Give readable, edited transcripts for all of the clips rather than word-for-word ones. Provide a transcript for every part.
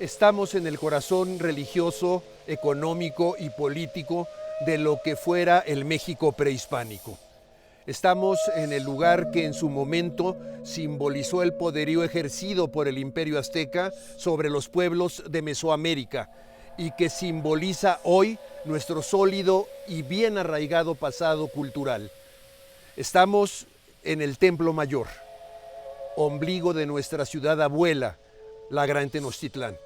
Estamos en el corazón religioso, económico y político de lo que fuera el México prehispánico. Estamos en el lugar que en su momento simbolizó el poderío ejercido por el Imperio Azteca sobre los pueblos de Mesoamérica y que simboliza hoy nuestro sólido y bien arraigado pasado cultural. Estamos en el Templo Mayor, ombligo de nuestra ciudad abuela, la Gran Tenochtitlán,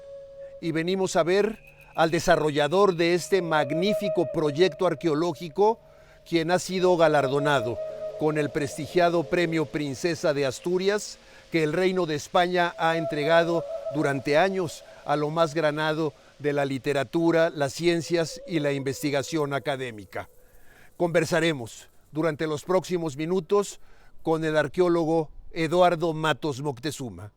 y venimos a ver al desarrollador de este magnífico proyecto arqueológico, quien ha sido galardonado con el prestigiado Premio Princesa de Asturias que el Reino de España ha entregado durante años a lo más granado de la literatura, las ciencias y la investigación académica. Conversaremos durante los próximos minutos con el arqueólogo Eduardo Matos Moctezuma.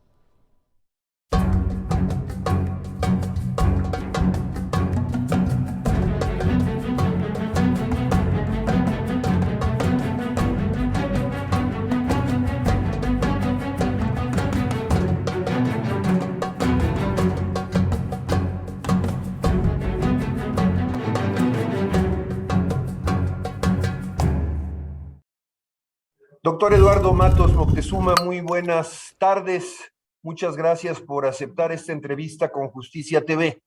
Doctor Eduardo Matos Moctezuma, muy buenas tardes. Muchas gracias por aceptar esta entrevista con Justicia TV.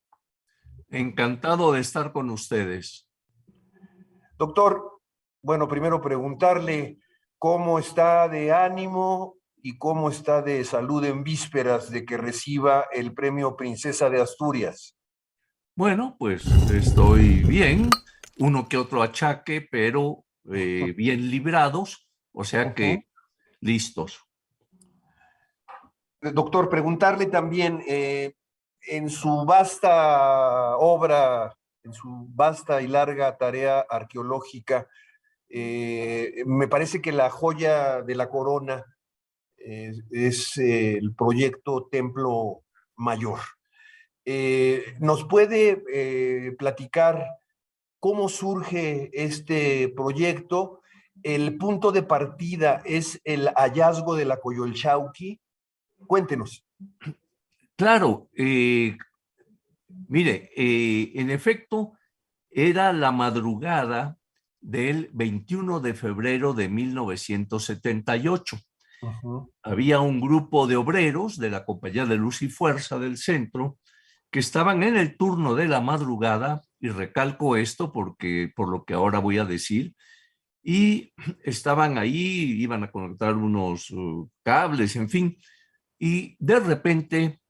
Encantado de estar con ustedes. Doctor, bueno, primero preguntarle cómo está de ánimo y cómo está de salud en vísperas de que reciba el Premio Princesa de Asturias. Bueno, pues estoy bien, uno que otro achaque, pero bien librados, o sea que listos. Doctor, preguntarle también, en su vasta obra, en su vasta y larga tarea arqueológica, me parece que la joya de la corona es el proyecto Templo Mayor. ¿Nos puede platicar cómo surge este proyecto? ¿El punto de partida es el hallazgo de la Coyolxauhqui? Cuéntenos. Claro, mire, en efecto, era la madrugada del 21 de febrero de 1978. Había un grupo de obreros de la Compañía de Luz y Fuerza del centro que estaban en el turno de la madrugada, y recalco esto porque por lo que ahora voy a decir, y estaban ahí, iban a conectar unos cables, en fin, y de repente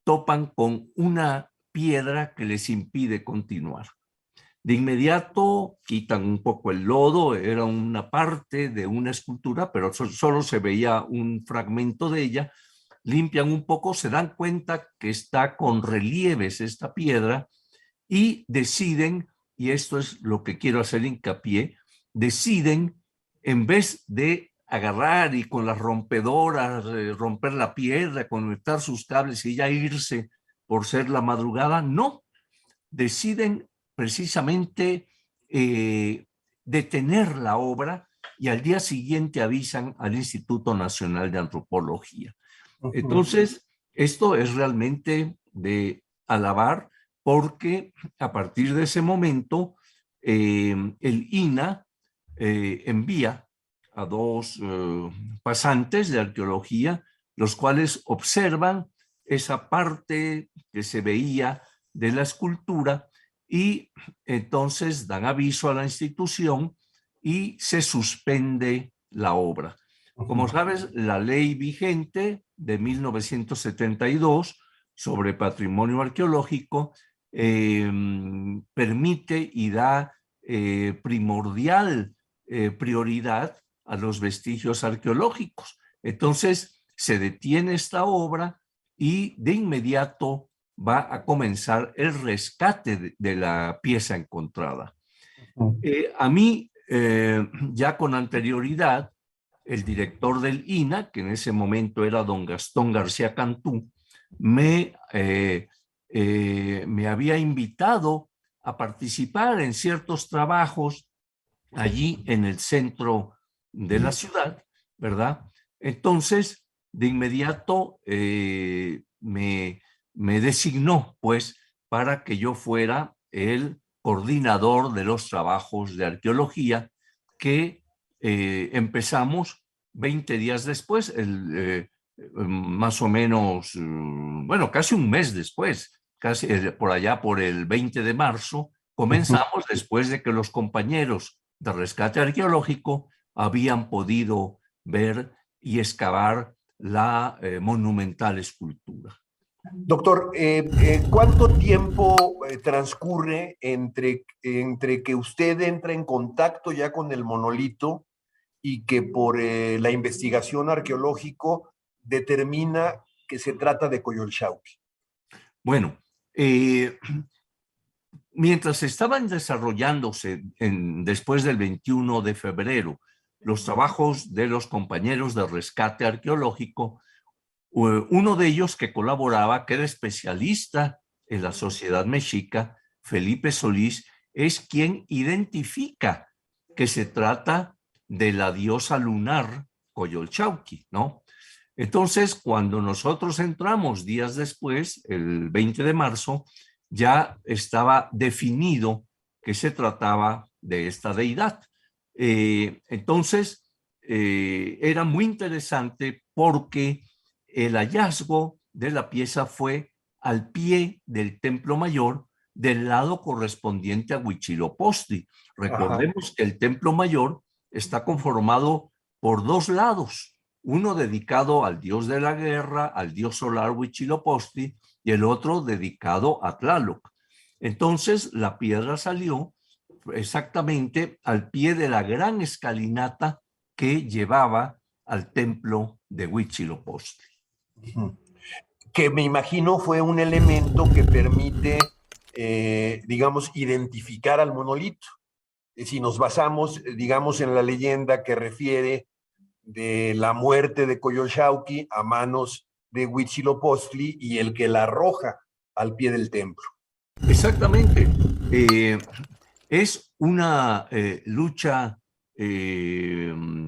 topan con una piedra que les impide continuar. De inmediato quitan un poco el lodo, era una parte de una escultura, pero solo se veía un fragmento de ella. Limpian un poco, se dan cuenta que está con relieves esta piedra y deciden, y esto es lo que quiero hacer hincapié, deciden, en vez de agarrar y con las rompedoras romper la piedra, conectar sus cables y ya irse por ser la madrugada, no, deciden precisamente detener la obra y al día siguiente avisan al Instituto Nacional de Antropología. Entonces, esto es realmente de alabar porque a partir de ese momento el INA envía a dos pasantes de arqueología, los cuales observan esa parte que se veía de la escultura y entonces dan aviso a la institución y se suspende la obra. Como sabes, la ley vigente de 1972 sobre patrimonio arqueológico permite y da primordial prioridad a los vestigios arqueológicos. Entonces, se detiene esta obra y de inmediato va a comenzar el rescate de la pieza encontrada. A mí, ya con anterioridad, el director del INA, que en ese momento era don Gastón García Cantú, me había invitado a participar en ciertos trabajos allí en el centro de la ciudad, ¿verdad? Entonces, de inmediato me me designó, pues, para que yo fuera el coordinador de los trabajos de arqueología que empezamos 20 días después, más o menos, bueno, casi un mes después, casi por allá por el 20 de marzo, comenzamos después de que los compañeros de rescate arqueológico habían podido ver y excavar la monumental escultura. Doctor, ¿cuánto tiempo transcurre entre que usted entra en contacto ya con el monolito y que por la investigación arqueológica determina que se trata de Coyolxauhqui? Bueno, mientras estaban desarrollándose después del 21 de febrero los trabajos de los compañeros de rescate arqueológico, uno de ellos que colaboraba, que era especialista en la sociedad mexica, Felipe Solís, es quien identifica que se trata de la diosa lunar Coyolxauhqui, ¿no? Entonces, cuando nosotros entramos días después, el 20 de marzo, ya estaba definido que se trataba de esta deidad. Entonces, era muy interesante porque el hallazgo de la pieza fue al pie del Templo Mayor, del lado correspondiente a Huitzilopochtli. Recordemos que el Templo Mayor está conformado por dos lados, uno dedicado al dios de la guerra, al dios solar Huitzilopochtli, y el otro dedicado a Tlaloc. Entonces la piedra salió exactamente al pie de la gran escalinata que llevaba al templo de Huitzilopochtli. Que me imagino fue un elemento que permite, digamos, identificar al monolito. Si nos basamos, digamos, en la leyenda que refiere de la muerte de Coyolxauhqui a manos de Huitzilopochtli y el que la arroja al pie del templo. Exactamente. Es una lucha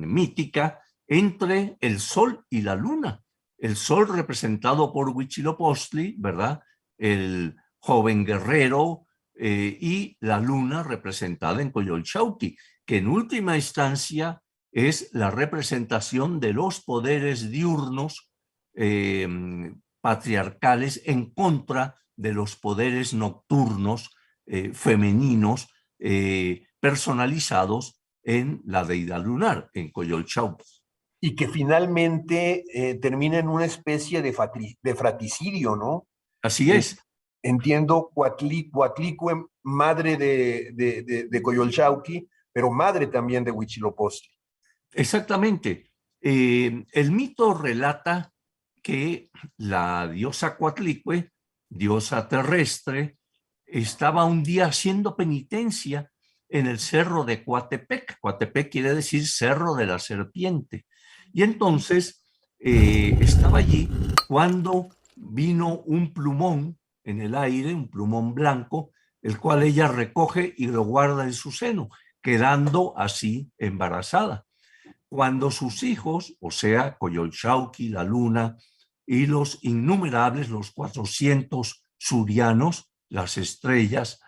mítica entre el sol y la luna. El sol representado por Huitzilopochtli, ¿verdad? El joven guerrero, y la luna representada en Coyolxauhqui, que en última instancia es la representación de los poderes diurnos patriarcales en contra de los poderes nocturnos femeninos personalizados en la deidad lunar, en Coyolxauhqui. Y que finalmente termina en una especie de fraticidio, ¿no? Así es. Entiendo, Coatlicue, madre de Coyolxauhqui, pero madre también de Huitzilopochtli. Exactamente. El mito relata que la diosa Coatlicue, diosa terrestre, estaba un día haciendo penitencia en el cerro de Coatepec. Coatepec quiere decir cerro de la serpiente. Y entonces estaba allí cuando vino un plumón en el aire, un plumón blanco, el cual ella recoge y lo guarda en su seno, quedando así embarazada. Cuando sus hijos, o sea, Coyolxauhqui, la luna, y los innumerables, los 400 surianos, las estrellas,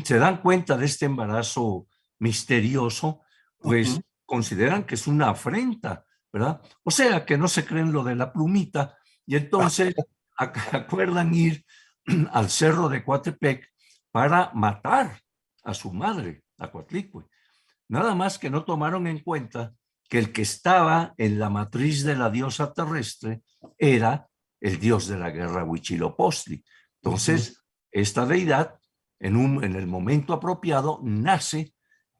se dan cuenta de este embarazo misterioso, pues consideran que es una afrenta, ¿verdad? O sea, que no se creen lo de la plumita, y entonces acuerdan ir al cerro de Coatepec para matar a su madre, a Coatlicue. Nada más que no tomaron en cuenta que el que estaba en la matriz de la diosa terrestre era el dios de la guerra Huitzilopochtli. Entonces, esta deidad, en el momento apropiado, nace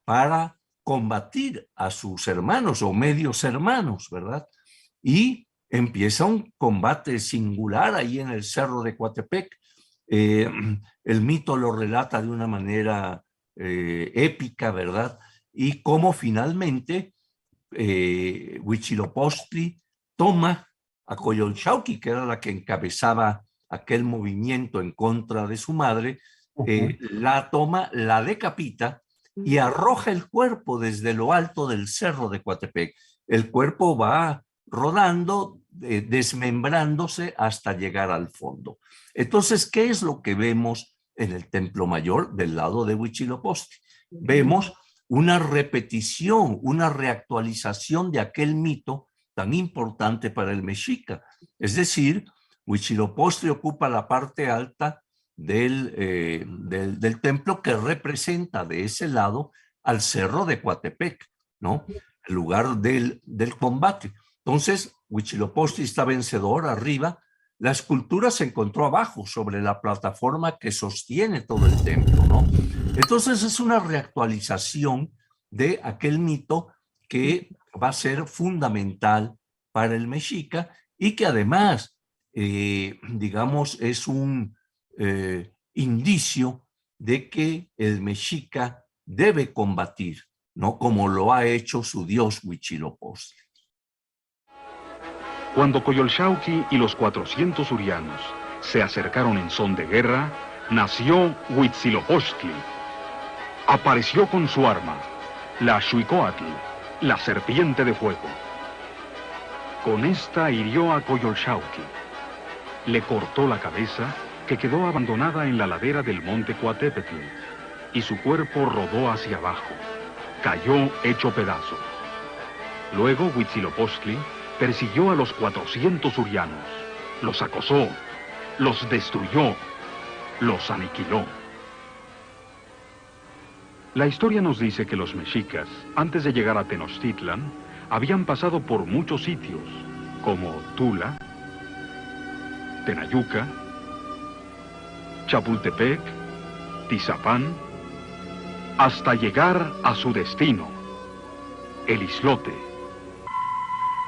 para combatir a sus hermanos o medios hermanos, ¿verdad? Y empieza un combate singular ahí en el cerro de Coatepec. El mito lo relata de una manera épica, ¿verdad? Y cómo finalmente Huitzilopochtli toma a Coyolxauhqui, que era la que encabezaba aquel movimiento en contra de su madre, la toma, la decapita y arroja el cuerpo desde lo alto del cerro de Coatepec. El cuerpo va rodando, desmembrándose hasta llegar al fondo. Entonces, ¿qué es lo que vemos en el Templo Mayor del lado de Huitzilopochtli? Vemos una repetición, una reactualización de aquel mito tan importante para el mexica. Es decir, Huitzilopochtli ocupa la parte alta del templo, que representa de ese lado al cerro de Coatepec, ¿no? El lugar del combate. Entonces, Huitzilopochtli está vencedor arriba. La escultura se encontró abajo, sobre la plataforma que sostiene todo el templo, ¿no? Entonces es una reactualización de aquel mito que va a ser fundamental para el mexica y que además, digamos, es un indicio de que el mexica debe combatir, ¿no? Como lo ha hecho su dios Huitzilopochtli. Cuando Coyolxauhqui y los 400 urianos se acercaron en son de guerra, nació Huitzilopochtli. Apareció con su arma, la Xuicoatl, la serpiente de fuego. Con esta hirió a Coyolxauhqui. Le cortó la cabeza, que quedó abandonada en la ladera del monte Coatepetl, y su cuerpo rodó hacia abajo. Cayó hecho pedazos. Luego Huitzilopochtli persiguió a los 400 urianos, los acosó, los destruyó, los aniquiló. La historia nos dice que los mexicas, antes de llegar a Tenochtitlan, habían pasado por muchos sitios, como Tula, Tenayuca, Chapultepec, Tizapán, hasta llegar a su destino, el islote.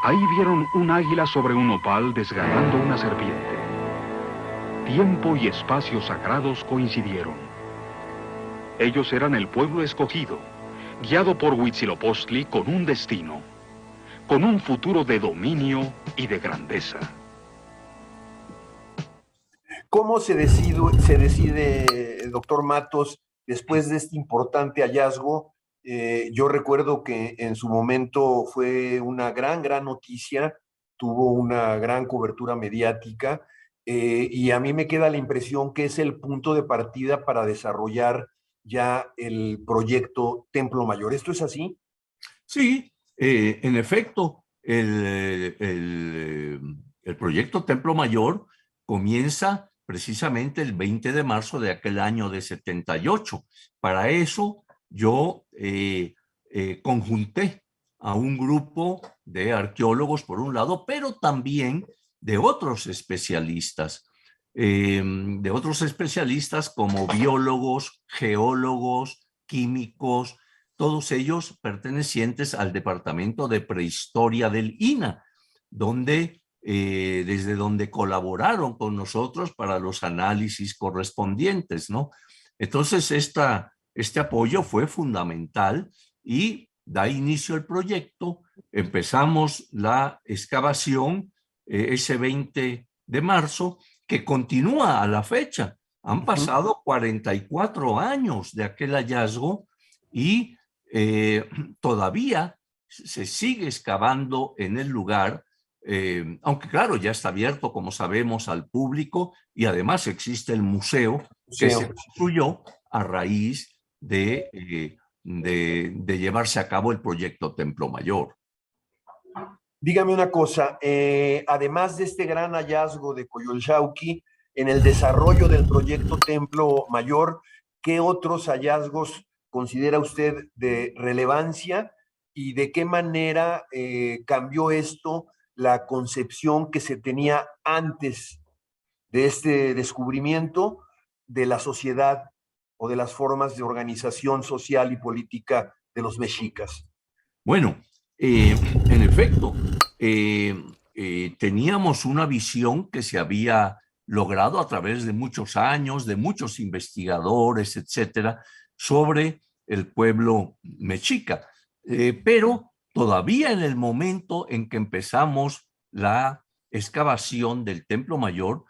Ahí vieron un águila sobre un nopal desgarrando una serpiente. Tiempo y espacio sagrados coincidieron. Ellos eran el pueblo escogido, guiado por Huitzilopochtli con un destino, con un futuro de dominio y de grandeza. ¿Cómo se decide, doctor Matos, después de este importante hallazgo? Yo recuerdo que en su momento fue una gran noticia, tuvo una gran cobertura mediática, y a mí me queda la impresión que es el punto de partida para desarrollar ya el proyecto Templo Mayor. ¿Esto es así? Sí, en efecto, el proyecto Templo Mayor comienza precisamente el 20 de marzo de aquel año de 78. Para eso yo conjunté a un grupo de arqueólogos por un lado, pero también de otros especialistas como biólogos, geólogos, químicos, todos ellos pertenecientes al Departamento de Prehistoria del INAH, desde donde colaboraron con nosotros para los análisis correspondientes, ¿no? Entonces, este apoyo fue fundamental y da inicio al proyecto. Empezamos la excavación ese 20 de marzo, que continúa a la fecha. Han pasado 44 años de aquel hallazgo y todavía se sigue excavando en el lugar, aunque claro, ya está abierto, como sabemos, al público, y además existe el museo que se construyó a raíz de llevarse a cabo el proyecto Templo Mayor. Dígame una cosa, además de este gran hallazgo de Coyolxauhqui, en el desarrollo del proyecto Templo Mayor, ¿qué otros hallazgos considera usted de relevancia y de qué manera cambió esto la concepción que se tenía antes de este descubrimiento de la sociedad o de las formas de organización social y política de los mexicas? Bueno, en efecto, teníamos una visión que se había logrado a través de muchos años, de muchos investigadores, etcétera, sobre el pueblo mexica. Pero todavía en el momento en que empezamos la excavación del Templo Mayor,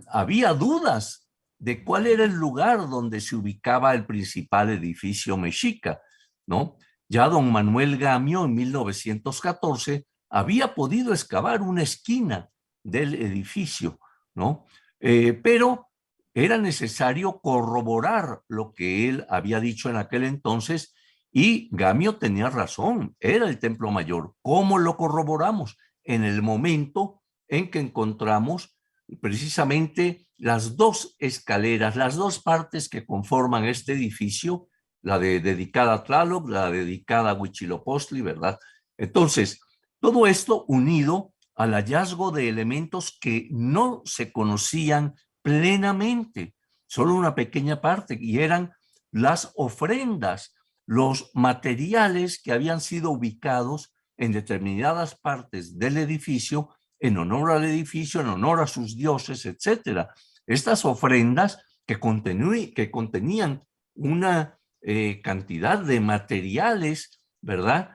había dudas de cuál era el lugar donde se ubicaba el principal edificio mexica, ¿no? Ya don Manuel Gamio en 1914 había podido excavar una esquina del edificio, ¿no? Pero era necesario corroborar lo que él había dicho en aquel entonces, y Gamio tenía razón, era el Templo Mayor. ¿Cómo lo corroboramos? En el momento en que encontramos precisamente las dos escaleras, las dos partes que conforman este edificio, la dedicada a Tlaloc, la dedicada a Huitzilopochtli, ¿verdad? Entonces, todo esto unido al hallazgo de elementos que no se conocían plenamente, solo una pequeña parte, y eran las ofrendas, los materiales que habían sido ubicados en determinadas partes del edificio en honor al edificio, en honor a sus dioses, etcétera. Estas ofrendas que contenían una cantidad de materiales, ¿verdad?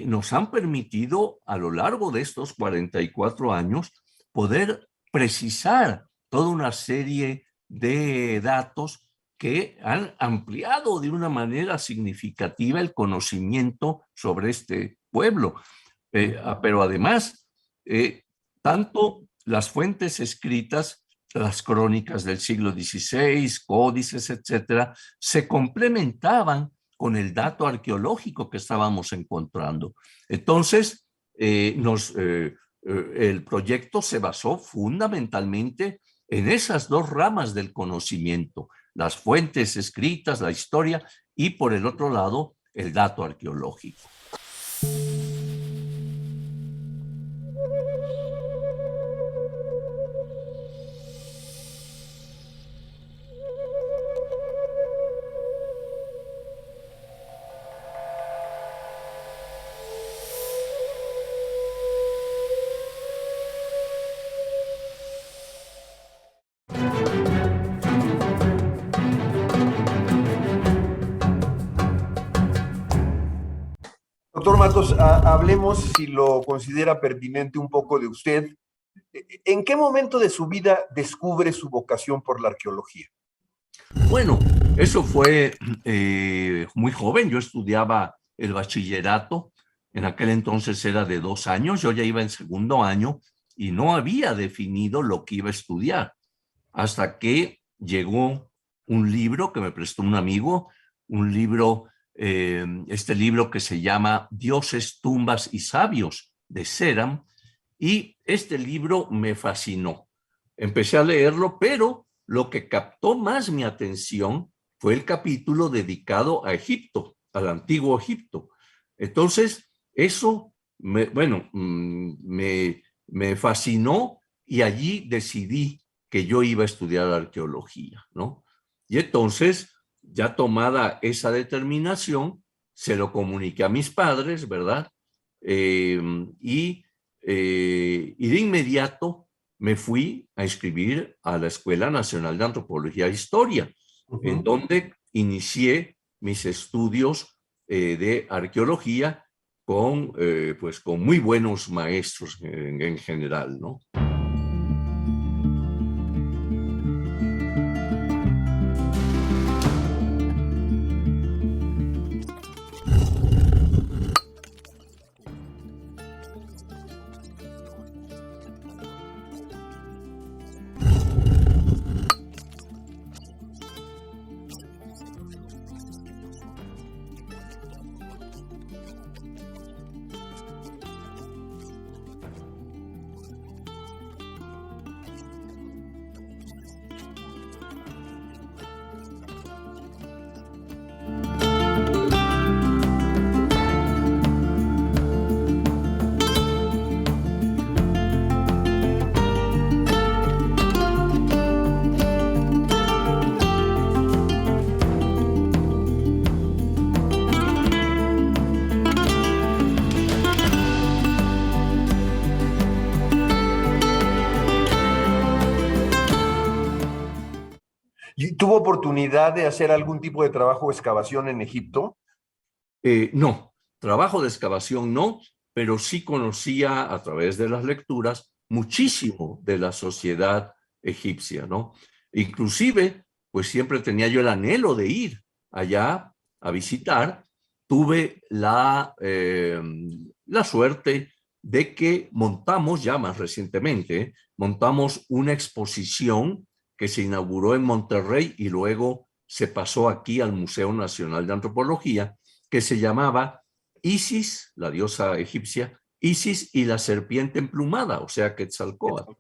Nos han permitido a lo largo de estos 44 años poder precisar toda una serie de datos que han ampliado de una manera significativa el conocimiento sobre este pueblo. Pero además, tanto las fuentes escritas, las crónicas del siglo XVI, códices, etcétera, se complementaban con el dato arqueológico que estábamos encontrando. Entonces, el proyecto se basó fundamentalmente en esas dos ramas del conocimiento, las fuentes escritas, la historia, y por el otro lado, el dato arqueológico. Doctor Matos, hablemos, si lo considera pertinente, un poco de usted. ¿En qué momento de su vida descubre su vocación por la arqueología? Bueno, eso fue muy joven. Yo estudiaba el bachillerato. En aquel entonces era de 2 años. Yo ya iba en segundo año y no había definido lo que iba a estudiar. Hasta que llegó un libro que me prestó un amigo, un libro, este libro que se llama Dioses, Tumbas y Sabios, de Ceram, y este libro me fascinó. Empecé a leerlo, pero lo que captó más mi atención fue el capítulo dedicado a Egipto, al antiguo Egipto. Entonces, eso me fascinó, y allí decidí que yo iba a estudiar arqueología, ¿no? Y entonces, ya tomada esa determinación, se lo comuniqué a mis padres, ¿verdad? Y de inmediato me fui a inscribir a la Escuela Nacional de Antropología e Historia, en donde inicié mis estudios de arqueología con muy buenos maestros en general, ¿no? ¿Tuvo oportunidad de hacer algún tipo de trabajo o excavación en Egipto? No, trabajo de excavación no, pero sí conocía a través de las lecturas muchísimo de la sociedad egipcia, ¿no? Inclusive, pues siempre tenía yo el anhelo de ir allá a visitar. Tuve la suerte de que montamos, ya más recientemente, montamos una exposición que se inauguró en Monterrey y luego se pasó aquí al Museo Nacional de Antropología, que se llamaba Isis, la diosa egipcia, Isis y la serpiente emplumada, o sea, Quetzalcóatl.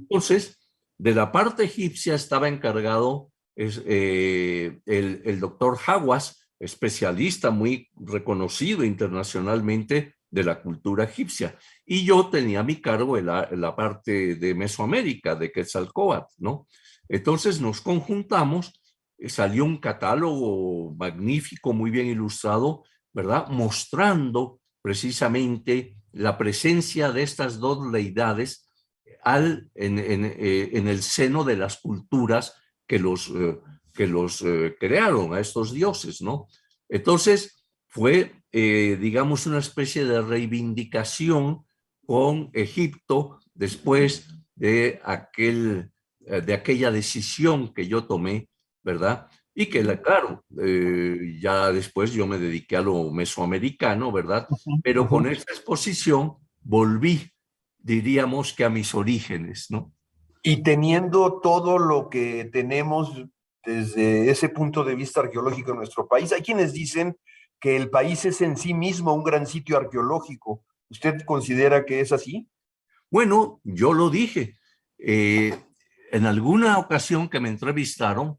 Entonces, de la parte egipcia estaba encargado el doctor Hawass, especialista muy reconocido internacionalmente de la cultura egipcia. Y yo tenía a mi cargo la parte de Mesoamérica, de Quetzalcóatl, ¿no? Entonces nos conjuntamos, salió un catálogo magnífico, muy bien ilustrado, ¿verdad? Mostrando precisamente la presencia de estas dos deidades en el seno de las culturas que los crearon, a estos dioses, ¿no? Entonces fue, digamos, una especie de reivindicación con Egipto después de aquella decisión que yo tomé, ¿verdad? Y que, claro, ya después yo me dediqué a lo mesoamericano, ¿verdad? Pero con esta exposición volví, diríamos que a mis orígenes, ¿no? Y teniendo todo lo que tenemos desde ese punto de vista arqueológico en nuestro país, hay quienes dicen que el país es en sí mismo un gran sitio arqueológico. ¿Usted considera que es así? Bueno, yo lo dije. En alguna ocasión que me entrevistaron,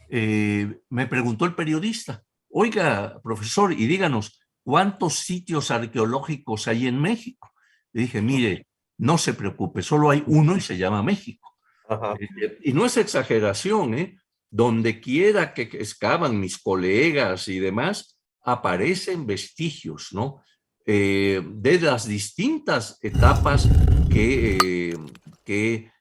me preguntó el periodista, oiga, profesor, y díganos, ¿cuántos sitios arqueológicos hay en México? Le dije, mire, no se preocupe, solo hay uno y se llama México. Y no es exageración, ¿eh? Donde quiera que excavan mis colegas y demás, aparecen vestigios, ¿no? De las distintas etapas que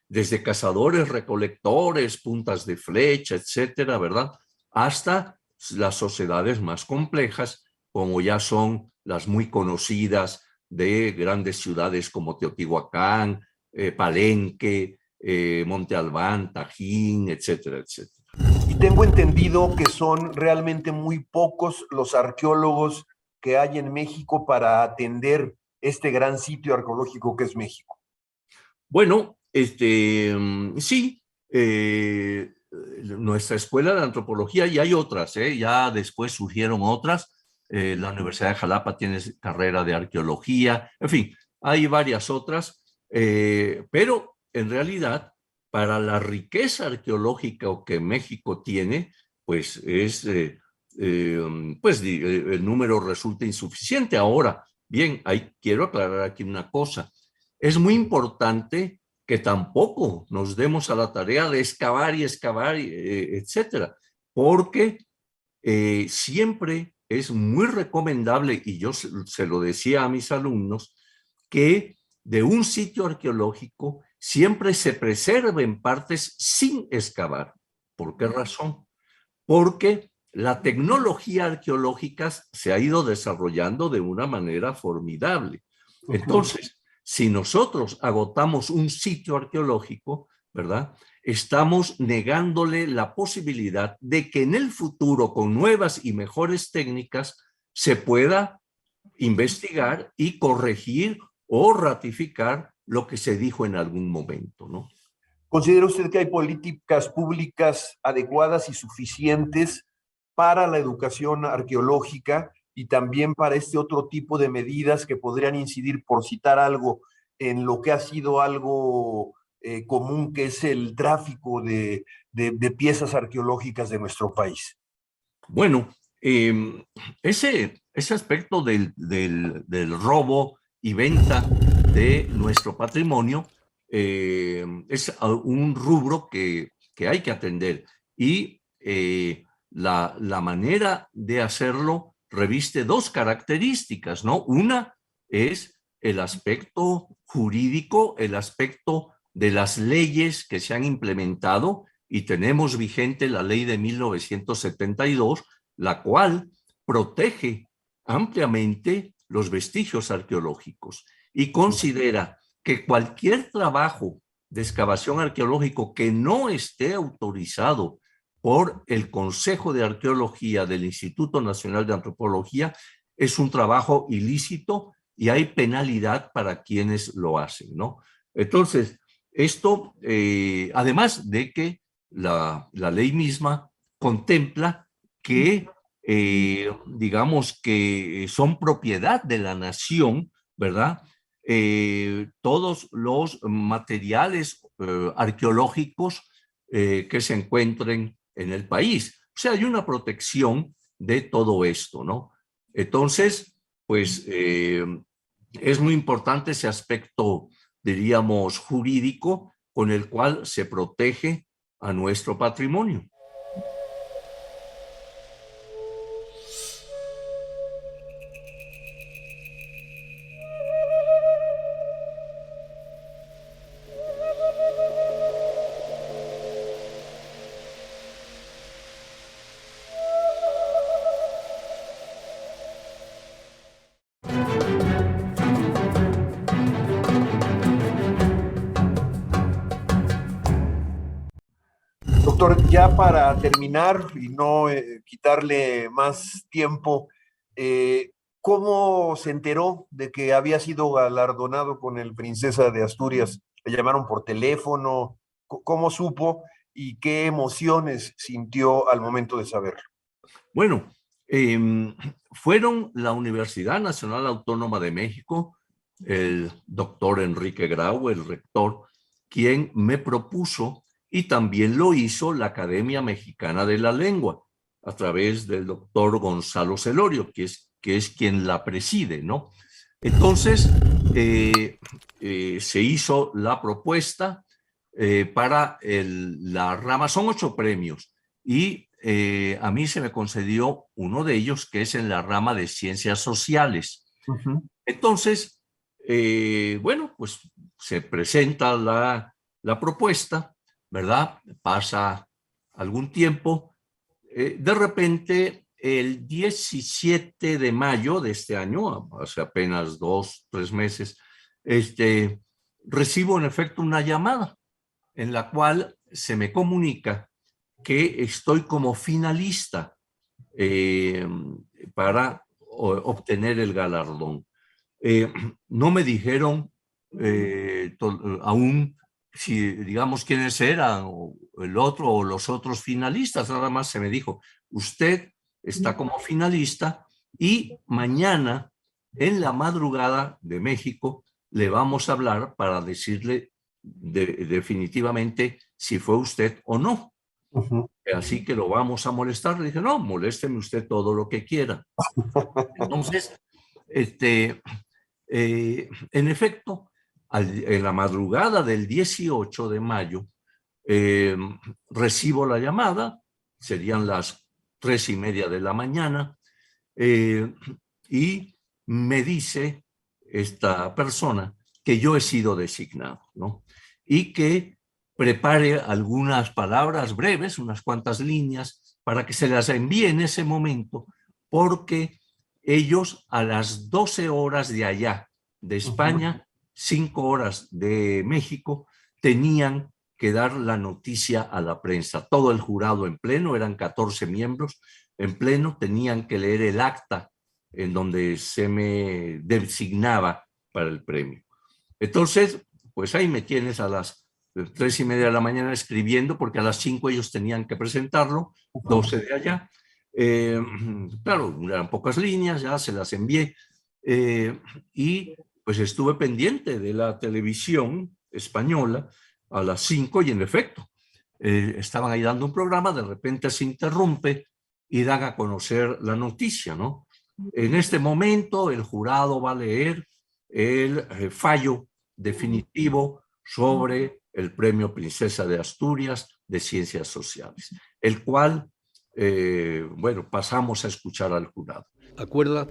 desde cazadores, recolectores, puntas de flecha, etcétera, ¿verdad? Hasta las sociedades más complejas, como ya son las muy conocidas de grandes ciudades como Teotihuacán, Palenque, Monte Albán, Tajín, etcétera, etcétera. Y tengo entendido que son realmente muy pocos los arqueólogos que hay en México para atender este gran sitio arqueológico que es México. Bueno, sí, nuestra escuela de antropología, y hay otras, ya después surgieron otras. La Universidad de Jalapa tiene carrera de arqueología, en fin, hay varias otras, pero en realidad, para la riqueza arqueológica que México tiene, pues el número resulta insuficiente. Ahora, bien, quiero aclarar aquí una cosa. Es muy importante que tampoco nos demos a la tarea de excavar y excavar, etcétera, porque siempre es muy recomendable, y yo se lo decía a mis alumnos, que de un sitio arqueológico siempre se preserven partes sin excavar. ¿Por qué razón? Porque la tecnología arqueológica se ha ido desarrollando de una manera formidable. Entonces, si nosotros agotamos un sitio arqueológico, ¿verdad? Estamos negándole la posibilidad de que en el futuro, con nuevas y mejores técnicas, se pueda investigar y corregir o ratificar lo que se dijo en algún momento, ¿no? ¿Considera usted que hay políticas públicas adecuadas y suficientes para la educación arqueológica y también para este otro tipo de medidas que podrían incidir, por citar algo, en lo que ha sido algo común, que es el tráfico de piezas arqueológicas de nuestro país? Bueno, ese aspecto del robo y venta de nuestro patrimonio es un rubro que hay que atender, y la manera de hacerlo reviste dos características, ¿no? Una es el aspecto jurídico, el aspecto de las leyes que se han implementado, y tenemos vigente la ley de 1972, la cual protege ampliamente los vestigios arqueológicos y considera que cualquier trabajo de excavación arqueológico que no esté autorizado por el Consejo de Arqueología del Instituto Nacional de Antropología es un trabajo ilícito y hay penalidad para quienes lo hacen, ¿no? Entonces, esto, además de que la ley misma contempla que, digamos, que son propiedad de la nación, ¿verdad? Todos los materiales arqueológicos que se encuentren en el país. O sea, hay una protección de todo esto, ¿no? Entonces, pues es muy importante ese aspecto, diríamos, jurídico con el cual se protege a nuestro patrimonio. Doctor, ya para terminar y no quitarle más tiempo, ¿cómo se enteró de que había sido galardonado con el Princesa de Asturias? ¿Le llamaron por teléfono? ¿Cómo supo y qué emociones sintió al momento de saberlo? Bueno, fueron la Universidad Nacional Autónoma de México, el doctor Enrique Grau, el rector, quien me propuso, y también lo hizo la Academia Mexicana de la Lengua, a través del doctor Gonzalo Celorio, que es quien la preside, ¿no? Entonces, se hizo la propuesta para la rama, son 8 premios, y a mí se me concedió uno de ellos, que es en la rama de ciencias sociales. Entonces, bueno, pues se presenta la propuesta, ¿verdad? Pasa algún tiempo. De repente, el 17 de mayo de este año, hace apenas 2, 3 meses, recibo en efecto una llamada en la cual se me comunica que estoy como finalista para obtener el galardón. No me dijeron aún si, digamos, quiénes eran, o el otro o los otros finalistas. Nada más se me dijo, usted está como finalista y mañana en la madrugada de México le vamos a hablar para decirle definitivamente si fue usted o no. Así que lo vamos a molestar. Le dije, no, molésteme usted todo lo que quiera. Entonces, en efecto, en la madrugada del 18 de mayo, recibo la llamada, serían las 3:30 de la mañana, y me dice esta persona que yo he sido designado, ¿no? Y que prepare algunas palabras breves, unas cuantas líneas, para que se las envíe en ese momento, porque ellos a las 12 horas de allá, de España, 5 horas de México, tenían que dar la noticia a la prensa. Todo el jurado en pleno, eran 14 miembros, en pleno tenían que leer el acta en donde se me designaba para el premio. Entonces, pues ahí me tienes a las 3:30 de la mañana escribiendo, porque a las 5 ellos tenían que presentarlo, 12 de allá. Claro, eran pocas líneas, ya se las envié, y pues estuve pendiente de la televisión española a las 5 y en efecto, estaban ahí dando un programa, de repente se interrumpe y dan a conocer la noticia, ¿no? En este momento el jurado va a leer el fallo definitivo sobre el Premio Princesa de Asturias de Ciencias Sociales, el cual, bueno, pasamos a escuchar al jurado. Acuerda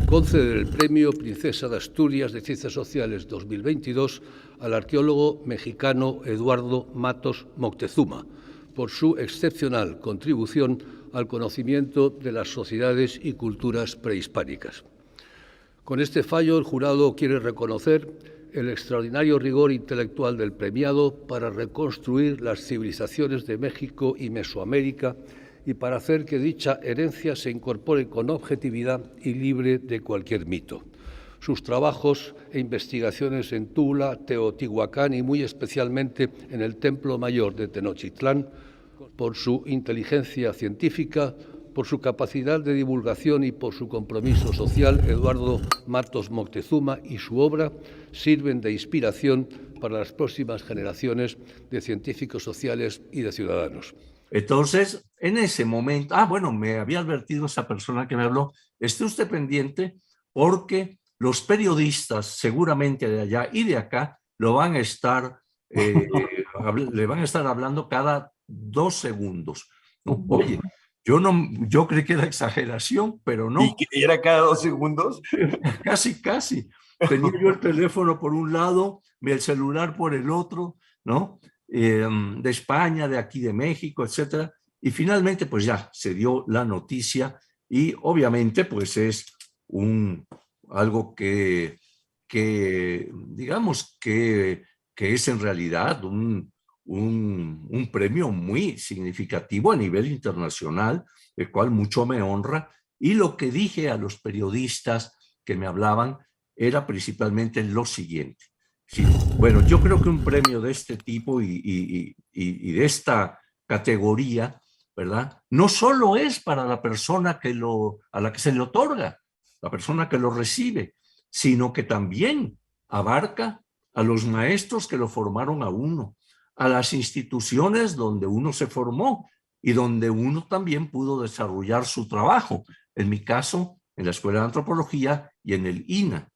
conceder el Premio Princesa de Asturias de Ciencias Sociales 2022 al arqueólogo mexicano Eduardo Matos Moctezuma por su excepcional contribución al conocimiento de las sociedades y culturas prehispánicas. Con este fallo, el jurado quiere reconocer el extraordinario rigor intelectual del premiado para reconstruir las civilizaciones de México y Mesoamérica y para hacer que dicha herencia se incorpore con objetividad y libre de cualquier mito. Sus trabajos e investigaciones en Tula, Teotihuacán y muy especialmente en el Templo Mayor de Tenochtitlán, por su inteligencia científica, por su capacidad de divulgación y por su compromiso social, Eduardo Matos Moctezuma y su obra sirven de inspiración para las próximas generaciones de científicos sociales y de ciudadanos. Entonces, en ese momento, bueno, me había advertido esa persona que me habló, esté usted pendiente porque los periodistas seguramente de allá y de acá lo van a estar, le van a estar hablando cada 2 segundos. Oye, yo creí que era exageración, pero no. ¿Y que era cada 2 segundos? Casi. Tenía yo el teléfono por un lado, el celular por el otro, ¿no? De España, de aquí de México, etcétera. Y finalmente, pues ya se dio la noticia y obviamente, pues es algo que digamos que es en realidad un premio muy significativo a nivel internacional, el cual mucho me honra. Y lo que dije a los periodistas que me hablaban era principalmente lo siguiente. Sí, bueno, yo creo que un premio de este tipo y de esta categoría, ¿verdad? No solo es para la persona a la que se le otorga, la persona que lo recibe, sino que también abarca a los maestros que lo formaron a uno, a las instituciones donde uno se formó y donde uno también pudo desarrollar su trabajo. En mi caso, en la Escuela de Antropología y en el INA,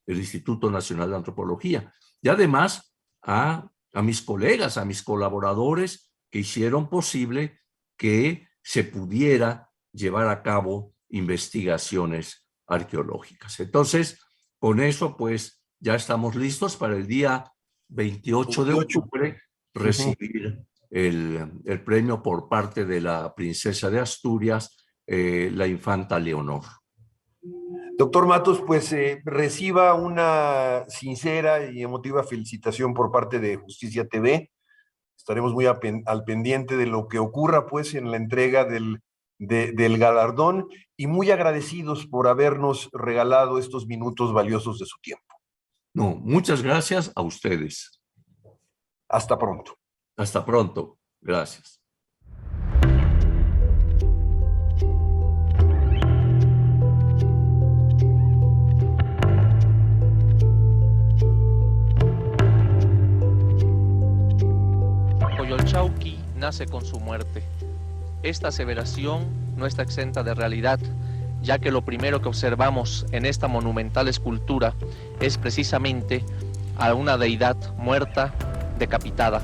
el Instituto Nacional de Antropología. Y además a mis colegas, a mis colaboradores que hicieron posible que se pudiera llevar a cabo investigaciones arqueológicas. Entonces, con eso, pues, ya estamos listos para el día 28 de octubre recibir el premio por parte de la princesa de Asturias, la infanta Leonor. Doctor Matos, pues reciba una sincera y emotiva felicitación por parte de Justicia TV. Estaremos muy al pendiente de lo que ocurra, pues, en la entrega del galardón y muy agradecidos por habernos regalado estos minutos valiosos de su tiempo. No, muchas gracias a ustedes. Hasta pronto. Hasta pronto. Gracias. Coyolxauhqui nace con su muerte. Esta aseveración no está exenta de realidad, ya que lo primero que observamos en esta monumental escultura es precisamente a una deidad muerta, decapitada.